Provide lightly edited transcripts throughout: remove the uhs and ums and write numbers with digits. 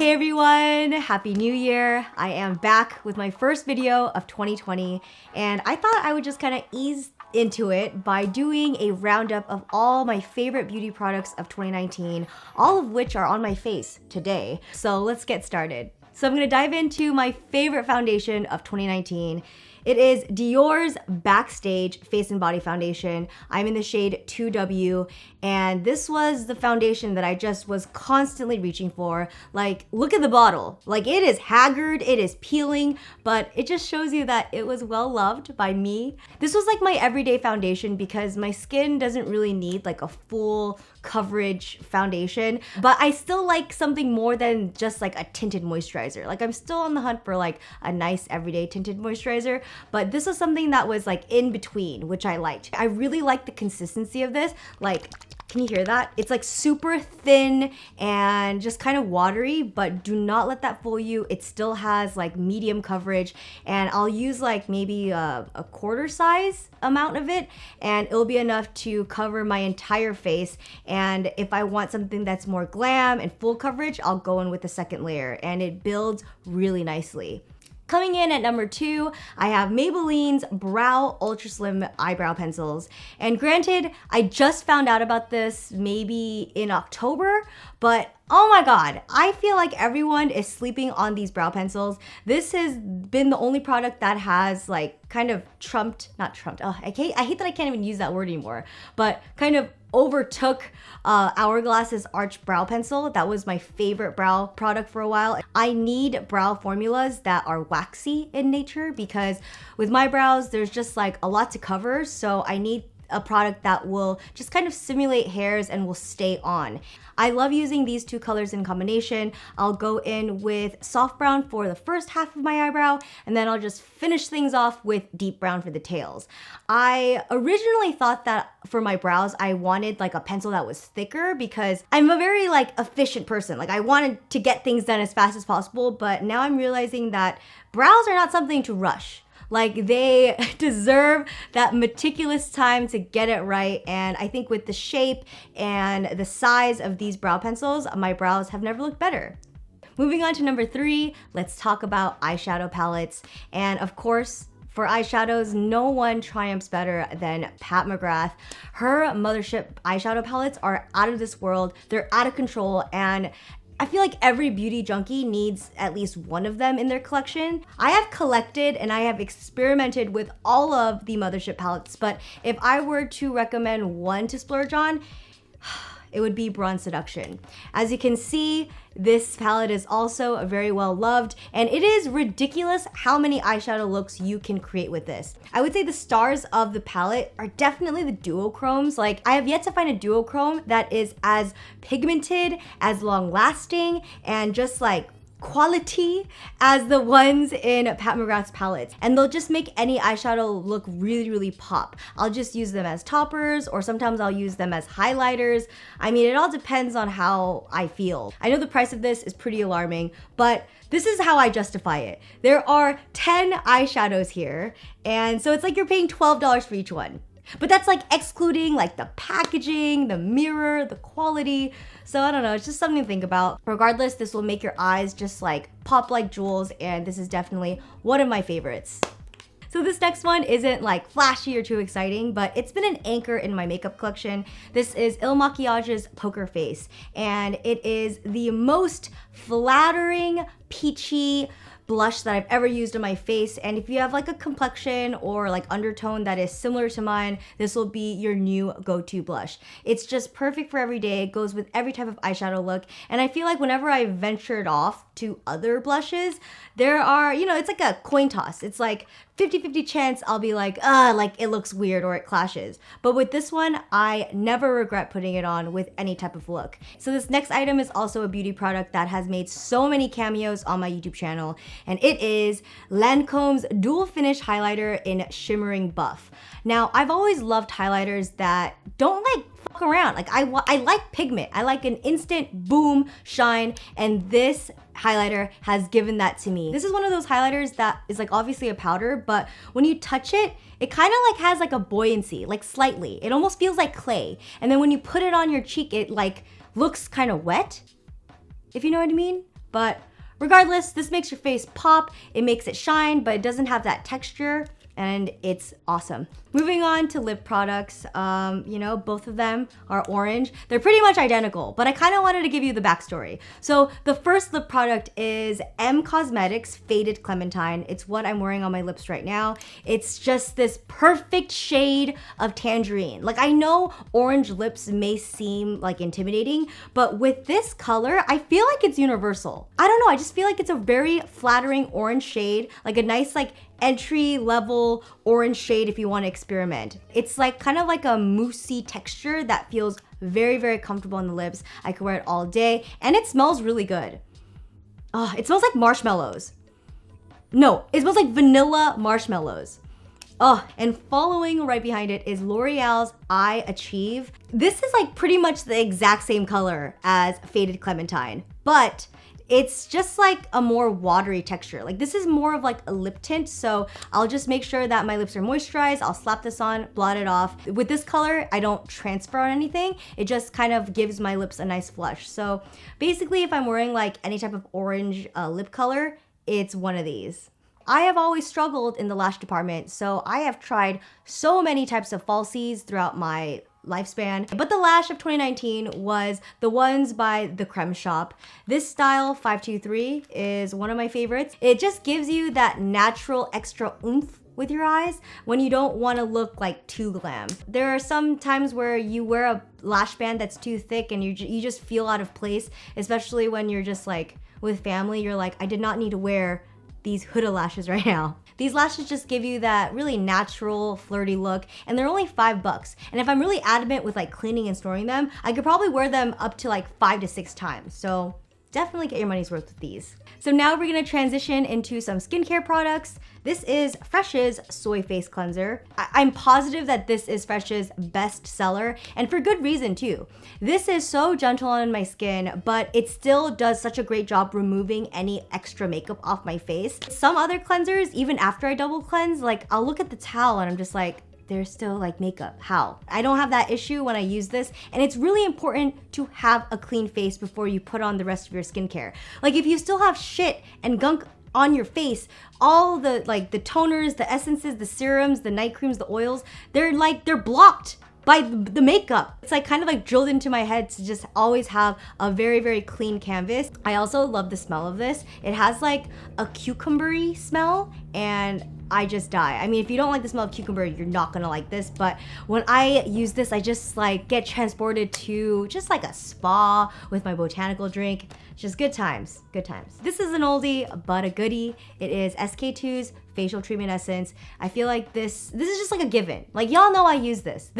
Hey everyone, Happy New Year. I am back with my first video of 2020 and I thought I would just kind of ease into it by doing a roundup of all my favorite beauty products of 2019, all of which are on my face today. So let's get started. So I'm going to dive into my favorite foundation of 2019. It is Dior's Backstage Face and Body Foundation. I'm in the shade 2W, and this was the foundation that I just was constantly reaching for. Like, look at the bottle. Like, it is haggard, it is peeling, but it just shows you that it was well loved by me. This was like my everyday foundation because my skin doesn't really need like a full coverage foundation, but I still like something more than just like a tinted moisturizer. Like, I'm still on the hunt for like a nice everyday tinted moisturizer, but this was something that was like in between, which I liked. I really like the consistency of this. Like, can you hear that? It's like super thin and just kind of watery, but do not let that fool you. It still has like medium coverage, and I'll use like maybe a quarter size amount of it, and it'll be enough to cover my entire face. And if I want something that's more glam and full coverage, I'll go in with the second layer, and it builds really nicely. Coming in at number 2, I have Maybelline's Brow Ultra Slim Eyebrow Pencils. And granted, I just found out about this maybe in October, but oh my god, I feel like everyone is sleeping on these brow pencils. This has been the only product that has like kind of not trumped, I hate that I can't even use that word anymore, but kind of overtook Hourglass's Arch Brow Pencil. That was my favorite brow product for a while. I need brow formulas that are waxy in nature because with my brows, there's just like a lot to cover, so I need a product that will just kind of simulate hairs and will stay on. I love using these two colors in combination. I'll go in with soft brown for the first half of my eyebrow, and then I'll just finish things off with deep brown for the tails. I originally thought that for my brows, I wanted like a pencil that was thicker because I'm a very like efficient person. Like, I wanted to get things done as fast as possible, but now I'm realizing that brows are not something to rush. Like, they deserve that meticulous time to get it right, and I think with the shape and the size of these brow pencils, my brows have never looked better. Moving on to number 3, let's talk about eyeshadow palettes. And of course, for eyeshadows, no one triumphs better than Pat McGrath. Her Mothership eyeshadow palettes are out of this world. They're out of control, and I feel like every beauty junkie needs at least one of them in their collection. I have collected and I have experimented with all of the Mothership palettes, but if I were to recommend one to splurge on, it would be Bronze Seduction. As you can see, this palette is also very well loved, and it is ridiculous how many eyeshadow looks you can create with this. I would say the stars of the palette are definitely the duochromes. Like, I have yet to find a duochrome that is as pigmented, as long lasting, and just like quality as the ones in Pat McGrath's palettes, and they'll just make any eyeshadow look really, really pop. I'll just use them as toppers, or sometimes I'll use them as highlighters. I mean, it all depends on how I feel. I know the price of this is pretty alarming, but this is how I justify it. There are 10 eyeshadows here, and so it's like you're paying $12 for each one. But that's like excluding like the packaging, the mirror, the quality. So I don't know, it's just something to think about. Regardless, this will make your eyes just like pop like jewels, and this is definitely one of my favorites. So this next one isn't like flashy or too exciting, but it's been an anchor in my makeup collection. This is Il Makiage's Poker Face, and it is the most flattering, peachy blush that I've ever used on my face. And if you have like a complexion or like undertone that is similar to mine, this will be your new go-to blush. It's just perfect for every day. It goes with every type of eyeshadow look. And I feel like whenever I ventured off to other blushes, there are, you know, it's like a coin toss. It's like 50-50 chance I'll be like it looks weird or it clashes. But with this one, I never regret putting it on with any type of look. So this next item is also a beauty product that has made so many cameos on my YouTube channel, and it is Lancome's Dual Finish Highlighter in Shimmering Buff. Now, I've always loved highlighters that don't like fuck around. Like, I like pigment. I like an instant boom shine, and this highlighter has given that to me. This is one of those highlighters that is like obviously a powder, but when you touch it, it kind of like has like a buoyancy, like slightly. It almost feels like clay. And then when you put it on your cheek, it like looks kind of wet, if you know what I mean. But regardless, this makes your face pop, it makes it shine, but it doesn't have that texture, and it's awesome. Moving on to lip products, you know, both of them are orange. They're pretty much identical, but I kind of wanted to give you the backstory. So the first lip product is M Cosmetics Faded Clementine. It's what I'm wearing on my lips right now. It's just this perfect shade of tangerine. Like, I know orange lips may seem like intimidating, but with this color, I feel like it's universal. I don't know, I just feel like it's a very flattering orange shade, like a nice like entry level orange shade if you want to experiment. It's like kind of like a moussey texture that feels very, very comfortable on the lips. I could wear it all day, and it smells really good. Oh, it smells like marshmallows. No, it smells like vanilla marshmallows. Oh, and following right behind it is L'Oreal's I Achieve. This is like pretty much the exact same color as Faded Clementine, but it's just like a more watery texture. Like, this is more of like a lip tint, so I'll just make sure that my lips are moisturized. I'll slap this on, blot it off. With this color, I don't transfer on anything. It just kind of gives my lips a nice flush. So basically, if I'm wearing like any type of orange lip color, it's one of these. I have always struggled in the lash department, so I have tried so many types of falsies throughout my lifespan, but the lash of 2019 was the ones by the Creme Shop. This style 523 is one of my favorites. It just gives you that natural extra oomph with your eyes when you don't want to look like too glam. There are some times where you wear a lash band that's too thick and you just feel out of place, especially when you're just like with family. You're like, I did not need to wear these Huda lashes right now. These lashes just give you that really natural, flirty look, and they're only $5. And if I'm really adamant with like cleaning and storing them, I could probably wear them up to like 5 to 6 times. So definitely get your money's worth with these. So now we're gonna transition into some skincare products. This is Fresh's Soy Face Cleanser. I'm positive that this is Fresh's best seller, and for good reason too. This is so gentle on my skin, but it still does such a great job removing any extra makeup off my face. Some other cleansers, even after I double cleanse, like I'll look at the towel and I'm just like, there's still like makeup. How? I don't have that issue when I use this, and it's really important to have a clean face before you put on the rest of your skincare. Like, if you still have shit and gunk on your face, all the like the toners, the essences, the serums, the night creams, the oils, they're blocked by the makeup. It's like kind of like drilled into my head to just always have a very, very clean canvas. I also love the smell of this. It has like a cucumbery smell, and I just die. I mean, if you don't like the smell of cucumber, you're not gonna like this, but when I use this, I just like get transported to just like a spa with my botanical drink. Just good times, good times. This is an oldie, but a goodie. It is SK-II's Facial Treatment Essence. I feel like this is just like a given. Like, y'all know I use this.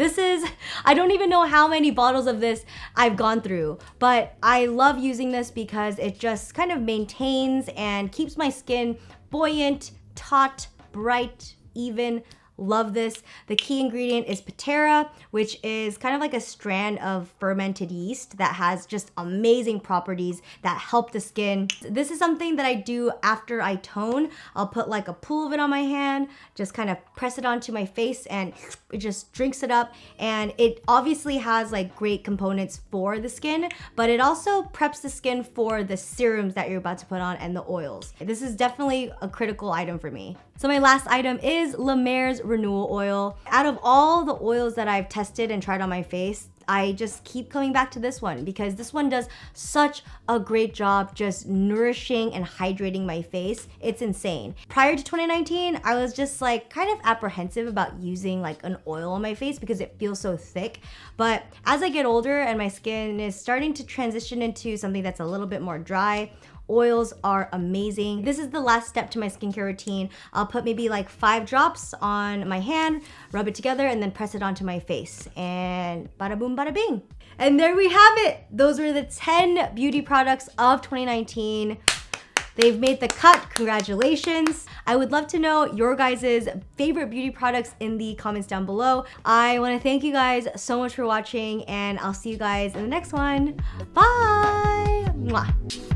I don't even know how many bottles of this I've gone through, but I love using this because it just kind of maintains and keeps my skin buoyant, taut, bright, even. Love this. The key ingredient is Patera, which is kind of like a strand of fermented yeast that has just amazing properties that help the skin. This is something that I do after I tone. I'll put like a pool of it on my hand, just kind of press it onto my face, and it just drinks it up. And it obviously has like great components for the skin, but it also preps the skin for the serums that you're about to put on and the oils. This is definitely a critical item for me. So my last item is La Mer's Renewal Oil. Out of all the oils that I've tested and tried on my face, I just keep coming back to this one because this one does such a great job just nourishing and hydrating my face. It's insane. Prior to 2019, I was just like kind of apprehensive about using like an oil on my face because it feels so thick. But as I get older and my skin is starting to transition into something that's a little bit more dry, oils are amazing. This is the last step to my skincare routine. I'll put maybe like 5 drops on my hand, rub it together, and then press it onto my face. And bada boom, bada bing. And there we have it. Those were the 10 beauty products of 2019. They've made the cut. Congratulations. I would love to know your guys' favorite beauty products in the comments down below. I want to thank you guys so much for watching, and I'll see you guys in the next one. Bye. Mwah.